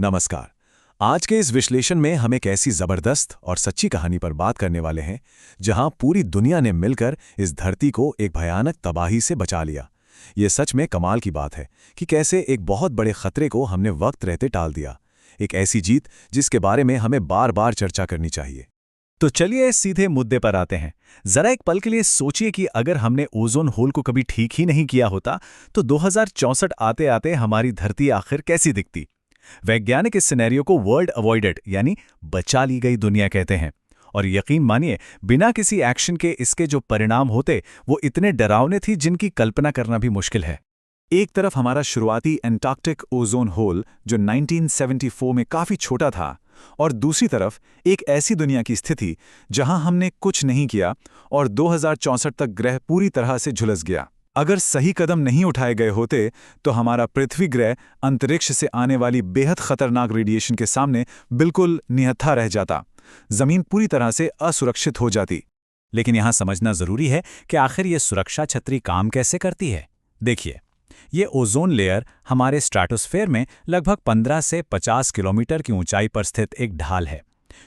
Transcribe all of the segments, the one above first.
नमस्कार। आज के इस विश्लेषण में हम एक ऐसी जबरदस्त और सच्ची कहानी पर बात करने वाले हैं जहां पूरी दुनिया ने मिलकर इस धरती को एक भयानक तबाही से बचा लिया। ये सच में कमाल की बात है कि कैसे एक बहुत बड़े खतरे को हमने वक्त रहते टाल दिया। एक ऐसी जीत जिसके बारे में हमें बार बार चर्चा करनी चाहिए। तो चलिए सीधे मुद्दे पर आते हैं। जरा एक पल के लिए सोचिए कि अगर हमने ओजोन होल को कभी ठीक ही नहीं किया होता तो 2064 आते आते हमारी धरती आखिर कैसी दिखती। वैज्ञानिक इस सिनेरियो को वर्ल्ड अवॉइडेड यानी बचा ली गई दुनिया कहते हैं। और यकीन मानिए, बिना किसी एक्शन के इसके जो परिणाम होते वो इतने डरावने थी जिनकी कल्पना करना भी मुश्किल है। एक तरफ हमारा शुरुआती एंटार्क्टिक ओजोन होल जो 1974 में काफी छोटा था, और दूसरी तरफ एक ऐसी दुनिया की स्थिति जहां हमने कुछ नहीं किया और 2064 तक ग्रह पूरी तरह से झुलस गया। अगर सही कदम नहीं उठाए गए होते तो हमारा पृथ्वी ग्रह अंतरिक्ष से आने वाली बेहद खतरनाक रेडिएशन के सामने बिल्कुल निहत्था रह जाता। जमीन पूरी तरह से असुरक्षित हो जाती। लेकिन यहां समझना जरूरी है कि आखिर ये सुरक्षा छतरी काम कैसे करती है। देखिए, ये ओजोन लेयर हमारे स्ट्रैटोस्फेयर में लगभग 15 से 50 किलोमीटर की ऊंचाई पर स्थित एक ढाल है,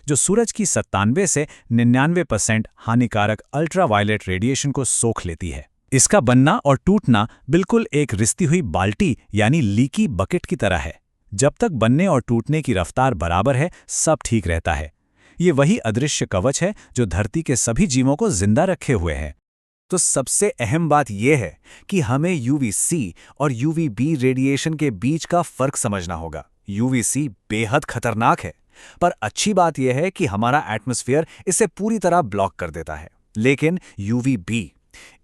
जो सूरज की 97 से 99% हानिकारक अल्ट्रावायलेट रेडिएशन को सोख लेती है। इसका बनना और टूटना बिल्कुल एक रिसती हुई बाल्टी यानी लीकी बकेट की तरह है। जब तक बनने और टूटने की रफ्तार बराबर है, सब ठीक रहता है। ये वही अदृश्य कवच है जो धरती के सभी जीवों को जिंदा रखे हुए है। तो सबसे अहम बात यह है कि हमें यूवीसी और यूवीबी रेडिएशन के बीच का फर्क समझना होगा। यूवीसी बेहद खतरनाक है, पर अच्छी बात यह है कि हमारा एटमॉस्फेयर इसे पूरी तरह ब्लॉक कर देता है। लेकिन यूवीबी,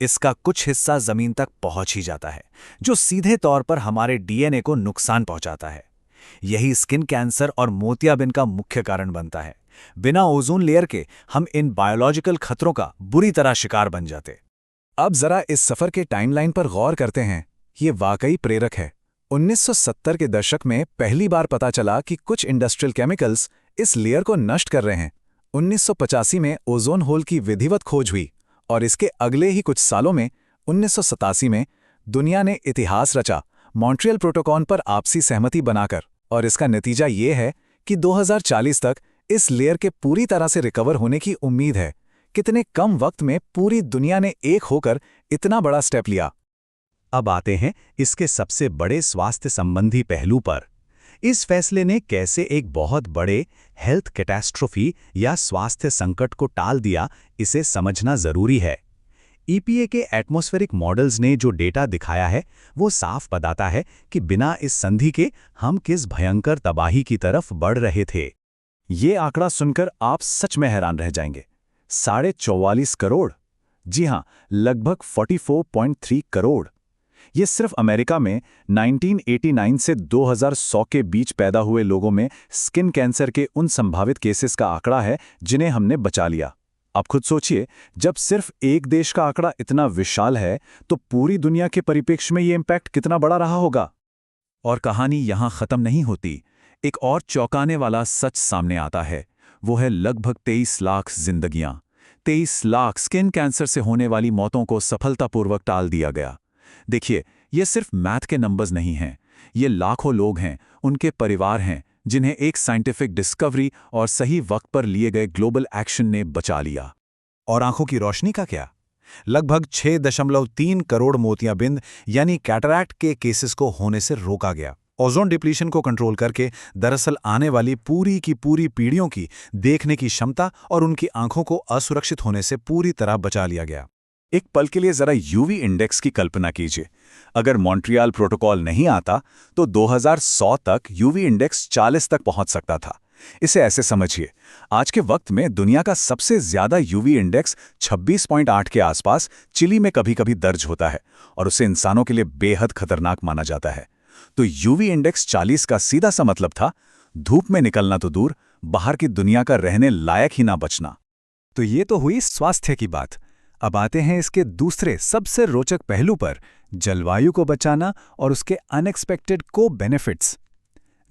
इसका कुछ हिस्सा जमीन तक पहुंच ही जाता है, जो सीधे तौर पर हमारे डीएनए को नुकसान पहुंचाता है। यही स्किन कैंसर और मोतियाबिंद का मुख्य कारण बनता है। बिना ओजोन लेयर के हम इन बायोलॉजिकल खतरों का बुरी तरह शिकार बन जाते। अब जरा इस सफर के टाइमलाइन पर गौर करते हैं। ये वाकई प्रेरक है। 1970 के दशक में पहली बार पता चला कि कुछ इंडस्ट्रियल केमिकल्स इस लेयर को नष्ट कर रहे हैं। 1985 में ओजोन होल की विधिवत खोज हुई और इसके अगले ही कुछ सालों में 1987 में दुनिया ने इतिहास रचा मॉन्ट्रियल प्रोटोकॉल पर आपसी सहमति बनाकर। और इसका नतीजा ये है कि 2040 तक इस लेयर के पूरी तरह से रिकवर होने की उम्मीद है। कितने कम वक्त में पूरी दुनिया ने एक होकर इतना बड़ा स्टेप लिया। अब आते हैं इसके सबसे बड़े स्वास्थ्य संबंधी पहलू पर। इस फैसले ने कैसे एक बहुत बड़े हेल्थ कैटास्ट्रोफी या स्वास्थ्य संकट को टाल दिया, इसे समझना जरूरी है। ईपीए के एटमॉस्फेरिक मॉडल्स ने जो डेटा दिखाया है वो साफ बताता है कि बिना इस संधि के हम किस भयंकर तबाही की तरफ बढ़ रहे थे। ये आंकड़ा सुनकर आप सच में हैरान रह जाएंगे। 44.5 करोड़, जी हां, लगभग 44.3 करोड़। ये सिर्फ अमेरिका में 1989 से 2100 के बीच पैदा हुए लोगों में स्किन कैंसर के उन संभावित केसेस का आंकड़ा है जिन्हें हमने बचा लिया। अब खुद सोचिए, जब सिर्फ एक देश का आंकड़ा इतना विशाल है तो पूरी दुनिया के परिप्रेक्ष्य में ये इम्पैक्ट कितना बड़ा रहा होगा। और कहानी यहां खत्म नहीं होती। एक और चौंकाने वाला सच सामने आता है। वो है लगभग 23 लाख जिंदगियां। 23 लाख स्किन कैंसर से होने वाली मौतों को सफलतापूर्वक टाल दिया गया। देखिए, ये सिर्फ मैथ के नंबर्स नहीं हैं। ये लाखों लोग हैं, उनके परिवार हैं, जिन्हें एक साइंटिफिक डिस्कवरी और सही वक्त पर लिए गए ग्लोबल एक्शन ने बचा लिया। और आंखों की रोशनी का क्या? लगभग 6.3 करोड़ मोतियाबिंद यानी कैटरैक्ट के केसेस को होने से रोका गया। ओजोन डिप्लीशन को कंट्रोल करके दरअसल आने वाली पूरी की पूरी पीढ़ियों की देखने की क्षमता और उनकी आंखों को असुरक्षित होने से पूरी तरह बचा लिया गया। एक पल के लिए जरा यूवी इंडेक्स की कल्पना कीजिए। अगर मॉन्ट्रियल प्रोटोकॉल नहीं आता तो 2100 तक यूवी इंडेक्स 40 तक पहुंच सकता था। इसे ऐसे समझिए, आज के वक्त में दुनिया का सबसे ज्यादा यूवी इंडेक्स 26.8 के आसपास चिली में कभी-कभी दर्ज होता है और उसे इंसानों के लिए बेहद खतरनाक माना जाता है। तो यूवी इंडेक्स 40 का सीधा सा मतलब था धूप में निकलना तो दूर, बाहर की दुनिया का रहने लायक ही ना बचना। तो ये तो हुई स्वास्थ्य की बात। अब आते हैं इसके दूसरे सबसे रोचक पहलू पर, जलवायु को बचाना और उसके अनएक्सपेक्टेड को बेनिफिट्स।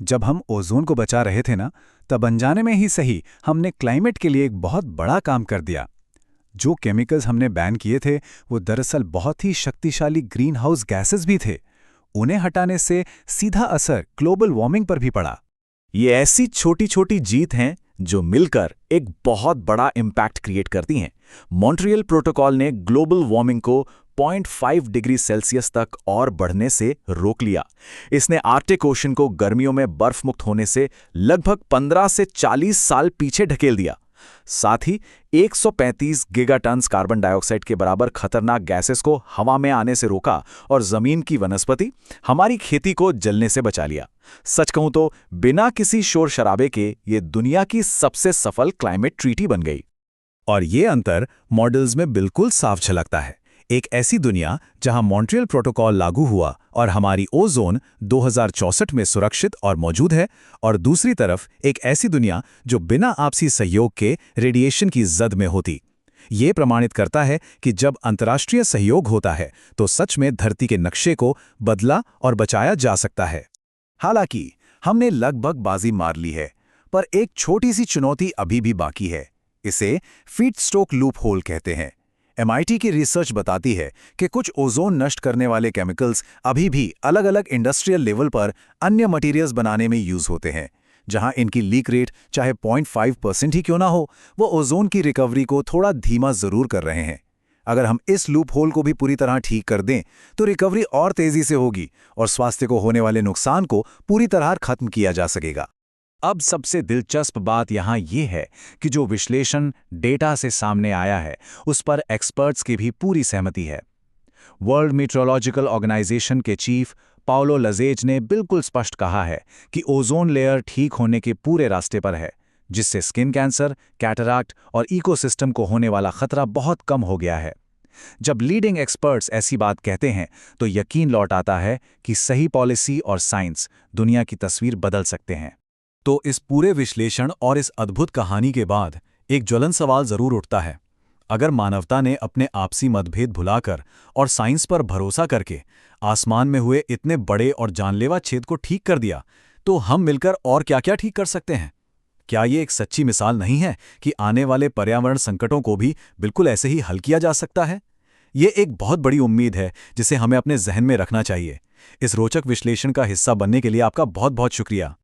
जब हम ओजोन को बचा रहे थे ना, तब अनजाने में ही सही हमने क्लाइमेट के लिए एक बहुत बड़ा काम कर दिया। जो केमिकल्स हमने बैन किए थे वो दरअसल बहुत ही शक्तिशाली ग्रीन हाउस गैसेस भी थे। उन्हें हटाने से सीधा असर ग्लोबल वार्मिंग पर भी पड़ा। ये ऐसी छोटी छोटी जीत हैं जो मिलकर एक बहुत बड़ा इम्पैक्ट क्रिएट करती हैं। मॉन्ट्रियल प्रोटोकॉल ने ग्लोबल वार्मिंग को 0.5 डिग्री सेल्सियस तक और बढ़ने से रोक लिया। इसने आर्कटिक ओशन को गर्मियों में बर्फ मुक्त होने से लगभग 15 से 40 साल पीछे ढकेल दिया। साथ ही 135 गीगाटन्स कार्बन डाइऑक्साइड के बराबर खतरनाक गैसेस को हवा में आने से रोका और जमीन की वनस्पति, हमारी खेती को जलने से बचा लिया। सच कहूं तो बिना किसी शोर शराबे के ये दुनिया की सबसे सफल क्लाइमेट ट्रीटी बन गई। और ये अंतर मॉडल्स में बिल्कुल साफ झलकता है। एक ऐसी दुनिया जहां मॉन्ट्रियल प्रोटोकॉल लागू हुआ और हमारी ओजोन 2064 में सुरक्षित और मौजूद है, और दूसरी तरफ एक ऐसी दुनिया जो बिना आपसी सहयोग के रेडिएशन की जद में होती। ये प्रमाणित करता है कि जब अंतर्राष्ट्रीय सहयोग होता है तो सच में धरती के नक्शे को बदला और बचाया जा सकता है। हालांकि हमने लगभग बाजी मार ली है, पर एक छोटी सी चुनौती अभी भी बाकी है। इसे फीडस्टॉक लूप होल कहते हैं। MIT की रिसर्च बताती है कि कुछ ओजोन नष्ट करने वाले केमिकल्स अभी भी अलग अलग इंडस्ट्रियल लेवल पर अन्य मटेरियल्स बनाने में यूज होते हैं। जहां इनकी लीक रेट चाहे 0.5% ही क्यों ना हो, वो ओजोन की रिकवरी को थोड़ा धीमा जरूर कर रहे हैं। अगर हम इस लूप होल को भी पूरी तरह ठीक कर दें तो रिकवरी और तेजी से होगी और स्वास्थ्य को होने वाले नुकसान को पूरी तरह खत्म किया जा सकेगा। अब सबसे दिलचस्प बात यहाँ ये है कि जो विश्लेषण डेटा से सामने आया है उस पर एक्सपर्ट्स की भी पूरी सहमति है। वर्ल्ड मीटरोलॉजिकल ऑर्गेनाइजेशन के चीफ पाओलो लजेज ने बिल्कुल स्पष्ट कहा है कि ओजोन लेयर ठीक होने के पूरे रास्ते पर है, जिससे स्किन कैंसर, कैटरैक्ट और इकोसिस्टम को होने वाला खतरा बहुत कम हो गया है। जब लीडिंग एक्सपर्ट्स ऐसी बात कहते हैं तो यकीन लौट आता है कि सही पॉलिसी और साइंस दुनिया की तस्वीर बदल सकते हैं। तो इस पूरे विश्लेषण और इस अद्भुत कहानी के बाद एक ज्वलन सवाल जरूर उठता है। अगर मानवता ने अपने आपसी मतभेद भुलाकर और साइंस पर भरोसा करके आसमान में हुए इतने बड़े और जानलेवा छेद को ठीक कर दिया, तो हम मिलकर और क्या-क्या ठीक कर सकते हैं? क्या ये एक सच्ची मिसाल नहीं है कि आने वाले पर्यावरण संकटों को भी बिल्कुल ऐसे ही हल किया जा सकता है? ये एक बहुत बड़ी उम्मीद है जिसे हमें अपने जहन में रखना चाहिए। इस रोचक विश्लेषण का हिस्सा बनने के लिए आपका बहुत बहुत शुक्रिया।